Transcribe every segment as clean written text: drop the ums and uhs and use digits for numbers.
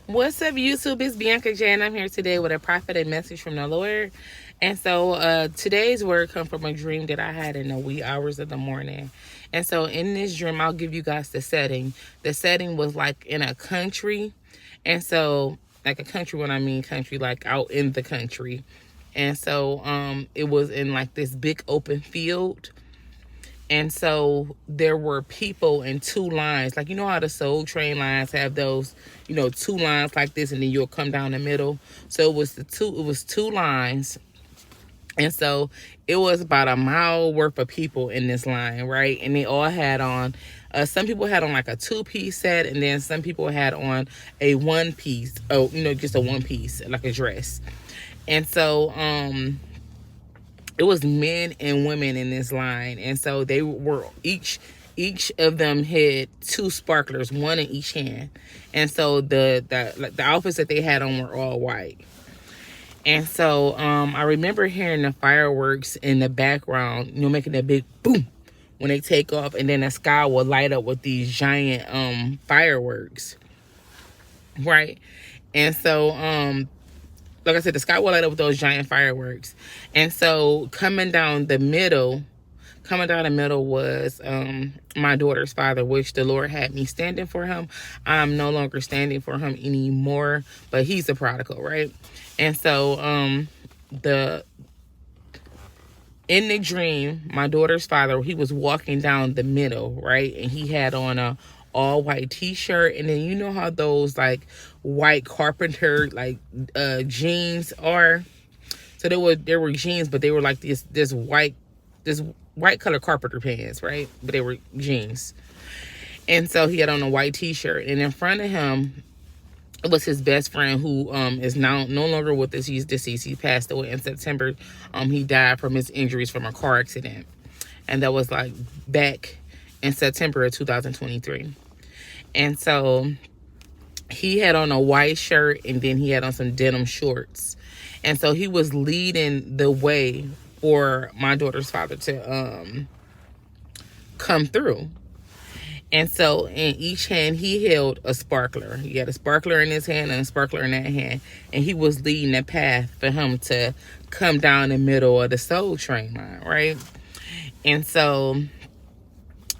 What's up, YouTube? It's Bianca J, and I'm here today with a prophetic message from the Lord. And so today's word comes from a dream that I had in the wee hours of the morning. And so in this dream, I'll give you guys the setting. The setting was like in a country. And so, like a country, when I mean country, like out in the country. And so it was in like this big open field. And so there were people in two lines. Like, you know how the Soul Train lines have those, two lines like this, and then you'll come down the middle. So it was two lines. And so it was about a mile worth of people in this line, right? And they all had on, some people had on like a two-piece set, and then some people had on a one-piece, just a one-piece, like a dress. And so, it was men and women in this line, and so they were each of them had two sparklers, one in each hand, and so the outfits that they had on were all white. And so I remember hearing the fireworks in the background, making that big boom when they take off, and then the sky will light up with these giant fireworks, right? And so like I said, the sky will light up with those giant fireworks. And so coming down the middle was my daughter's father, which the Lord had me standing for him. I'm no longer standing for him anymore, but he's a prodigal, right? And so in the dream, my daughter's father, he was walking down the middle, right? And he had on a all white t-shirt, and then you know how those like white carpenter like jeans are. So there were jeans, but they were like this white color carpenter pants, right? But they were jeans. And so he had on a white t-shirt, and in front of him it was his best friend, who is now no longer with us. He's deceased. He passed away in September. He died from his injuries from a car accident, and that was like back in September of 2023. And so he had on a white shirt, and then he had on some denim shorts. And so he was leading the way for my daughter's father to come through. And so in each hand, he held a sparkler. He had a sparkler in his hand and a sparkler in that hand. And he was leading the path for him to come down the middle of the Soul Train line, right? And so,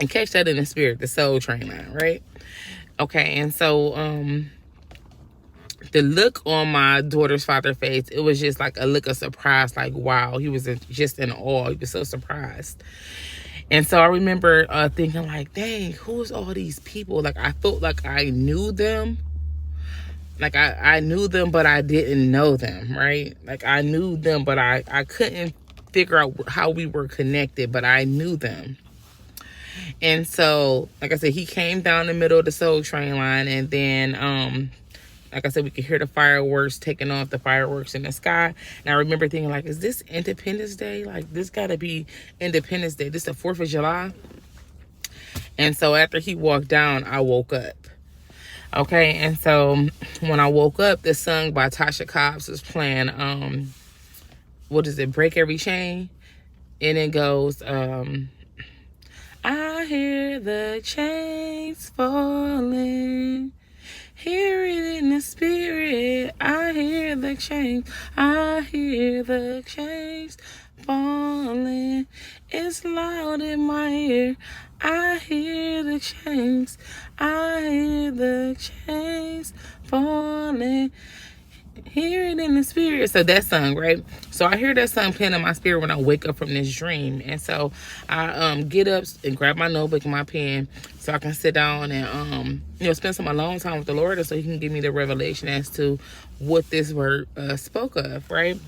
and catch that in the spirit, the Soul Train line, right? Okay, and so the look on my daughter's father's face, it was just like a look of surprise, like, wow. He was just in awe. He was so surprised. And so I remember thinking like, dang, who's all these people? Like, I felt like I knew them. Like, I knew them, but I didn't know them, right? Like, I knew them, but I couldn't figure out how we were connected, but I knew them. And so, like I said, he came down the middle of the Soul Train line, and then, like I said, we could hear the fireworks taking off, the fireworks in the sky. And I remember thinking, like, is this Independence Day? Like, this got to be Independence Day. This is the 4th of July. And so after he walked down, I woke up. Okay, and so when I woke up, the song by Tasha Cobbs was playing, what is it, Break Every Chain? And it goes, I hear the chains falling. Hear it in the spirit. I hear the chains. I hear the chains falling. It's loud in my ear. I hear the chains. I hear the chains falling. Hear it in the spirit. So that song, right? So I hear that song playing in my spirit when I wake up from this dream. And so I get up and grab my notebook and my pen so I can sit down and spend some alone time with the Lord, so he can give me the revelation as to what this word spoke of, right?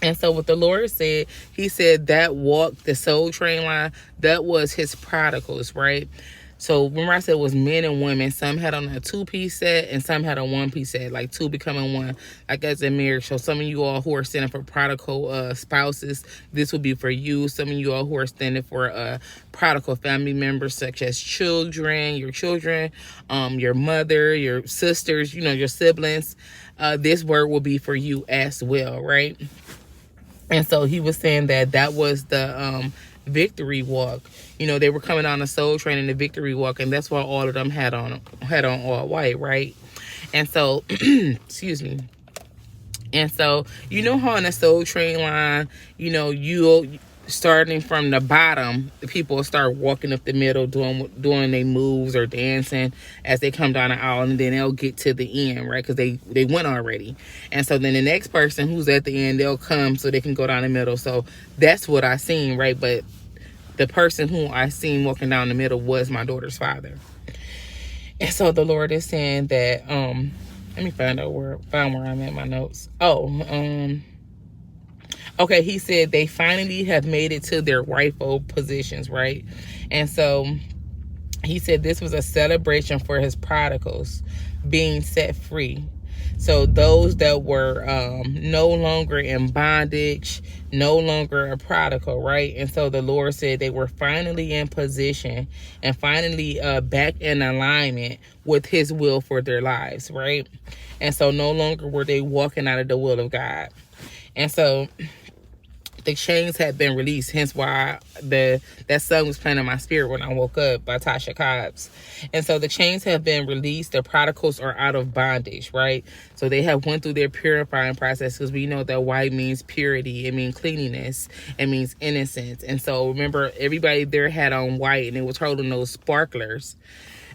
And so what the Lord said, he said that walk, the Soul Train line, that was his prodigals, right? So remember I said it was men and women. Some had on a two-piece set and some had a one-piece set, like two becoming one, like as a marriage. So some of you all who are standing for prodigal spouses, this will be for you. Some of you all who are standing for prodigal family members, such as children, your mother, your sisters, your siblings, this word will be for you as well, right? And so he was saying that was the victory walk. They were coming on a Soul Train in the victory walk, and that's why all of them had on all white, right? And so, excuse me. And so, you know how in a Soul Train line, you know, you starting from the bottom, the people will start walking up the middle, doing their moves or dancing as they come down the aisle, and then they'll get to the end, right? Because they went already. And so then the next person who's at the end, they'll come so they can go down the middle. So that's what I seen, right? But the person who I seen walking down the middle was my daughter's father. And so the Lord is saying that, let me find where I'm at my notes. Okay, he said they finally have made it to their rightful positions, right? And so he said this was a celebration for his prodigals being set free. So those that were no longer in bondage, no longer a prodigal, right? And so the Lord said they were finally in position and finally back in alignment with his will for their lives, right? And so no longer were they walking out of the will of God. And so the chains had been released, hence why that song was playing in my spirit when I woke up by Cashapp. And so the chains have been released. The prodigals are out of bondage, right? So they have went through their purifying process, because we know that white means purity, it means cleanliness, it means innocence. And so remember, everybody there had on white, and it was holding those sparklers.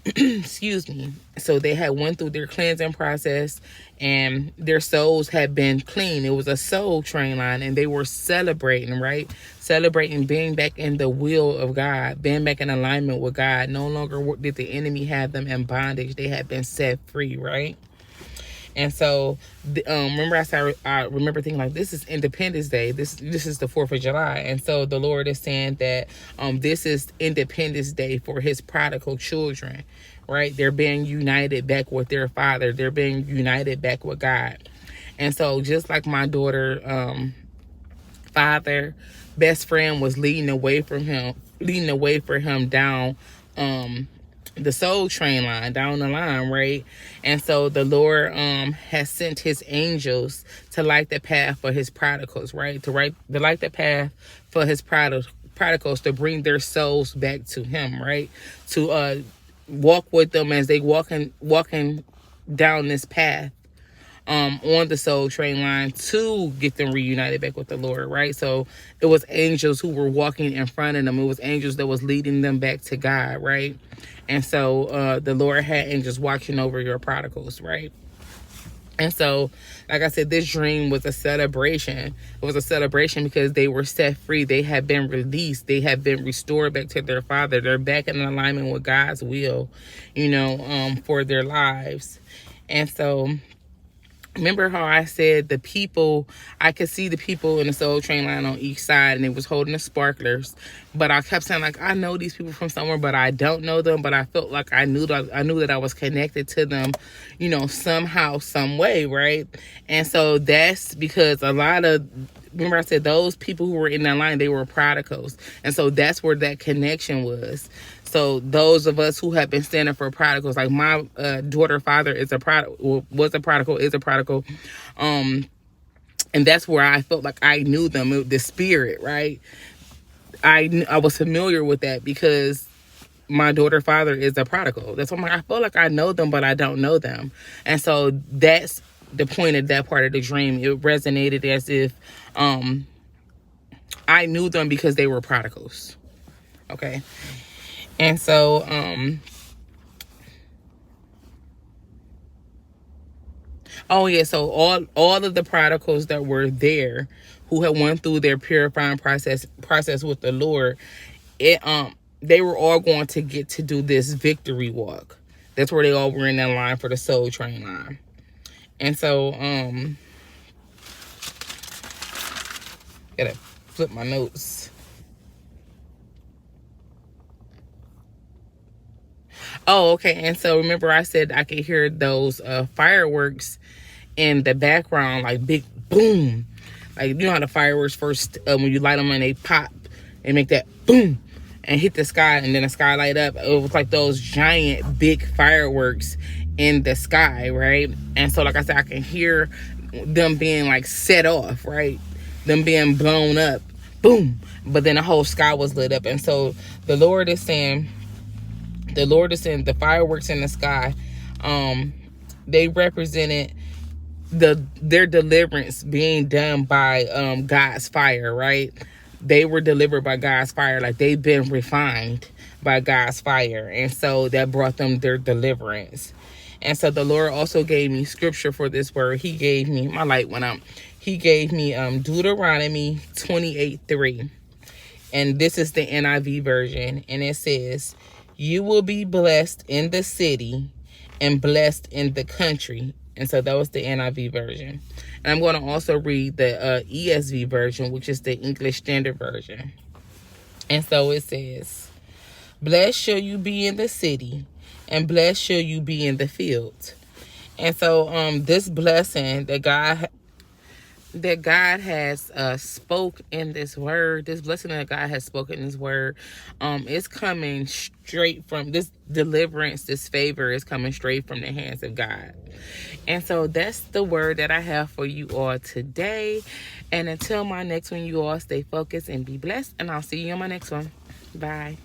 Excuse me. So they had went through their cleansing process, and their souls had been clean. It was a soul train line, and they were celebrating, right? Celebrating being back in the will of God, being back in alignment with God. No longer did the enemy have them in bondage. They had been set free, right? And so, remember I remember thinking, like, this is Independence Day. This is the 4th of July. And so the Lord is saying that this is Independence Day for his prodigal children, right? They're being united back with their father. They're being united back with God. And so just like my daughter, father, best friend was leading away for him down the soul train line, down the line, right? And so the Lord has sent his angels to light the path for his prodigals, right? To light the path for his prodigals, to bring their souls back to him, right? To walk with them as they walking down this path on the soul train line, to get them reunited back with the Lord, right? So it was angels who were walking in front of them. It was angels that was leading them back to God, right? And so the Lord had angels watching over your prodigals, right? And so, like I said, this dream was a celebration. It was a celebration because they were set free. They had been released. They had been restored back to their father. They're back in alignment with God's will, for their lives. And so, remember how I said I could see the people in the soul train line on each side, and they was holding the sparklers. But I kept saying, like, I know these people from somewhere, but I don't know them. But I felt like I knew that I was connected to them, somehow, some way, right? And so that's because remember I said those people who were in that line, they were prodigals. And so that's where that connection was. So those of us who have been standing for prodigals, like my daughter father is a prodigal, was a prodigal, is a prodigal. And that's where I felt like I knew them, the spirit, right? I was familiar with that because my daughter father is a prodigal. That's why I'm like, I feel like I know them, but I don't know them. And so that's the point of that part of the dream. It resonated as if I knew them because they were prodigals. Okay. And so, so all of the prodigals that were there who had went through their purifying process with the Lord, they were all going to get to do this victory walk. That's where they all were in that line for the soul train line. And so, gotta flip my notes. Oh, okay. And so remember I said I could hear those fireworks in the background, like big boom. Like, you know how the fireworks first, when you light them and they pop, they make that boom and hit the sky, and then the sky light up. It was like those giant big fireworks in the sky, right? And so, like I said, I can hear them being like set off, right? Them being blown up, boom. But then the whole sky was lit up. And so the Lord is saying the fireworks in the sky they represented their deliverance being done by God's fire, right? They were delivered by God's fire, like they've been refined by God's fire, and so that brought them their deliverance. And so the Lord also gave me scripture for this word. He gave me, my light went out. He gave me Deuteronomy 28:3, and this is the NIV version, and it says, "You will be blessed in the city and blessed in the country." And so that was the NIV version. And I'm going to also read the ESV version, which is the English Standard Version. And so it says, "Blessed shall you be in the city, and blessed shall you be in the field." And so this blessing that God has spoke in this word, this blessing that God has spoken in this word, is coming straight from this deliverance. This favor is coming straight from the hands of God. And so that's the word that I have for you all today. And until my next one, you all stay focused and be blessed. And I'll see you on my next one. Bye.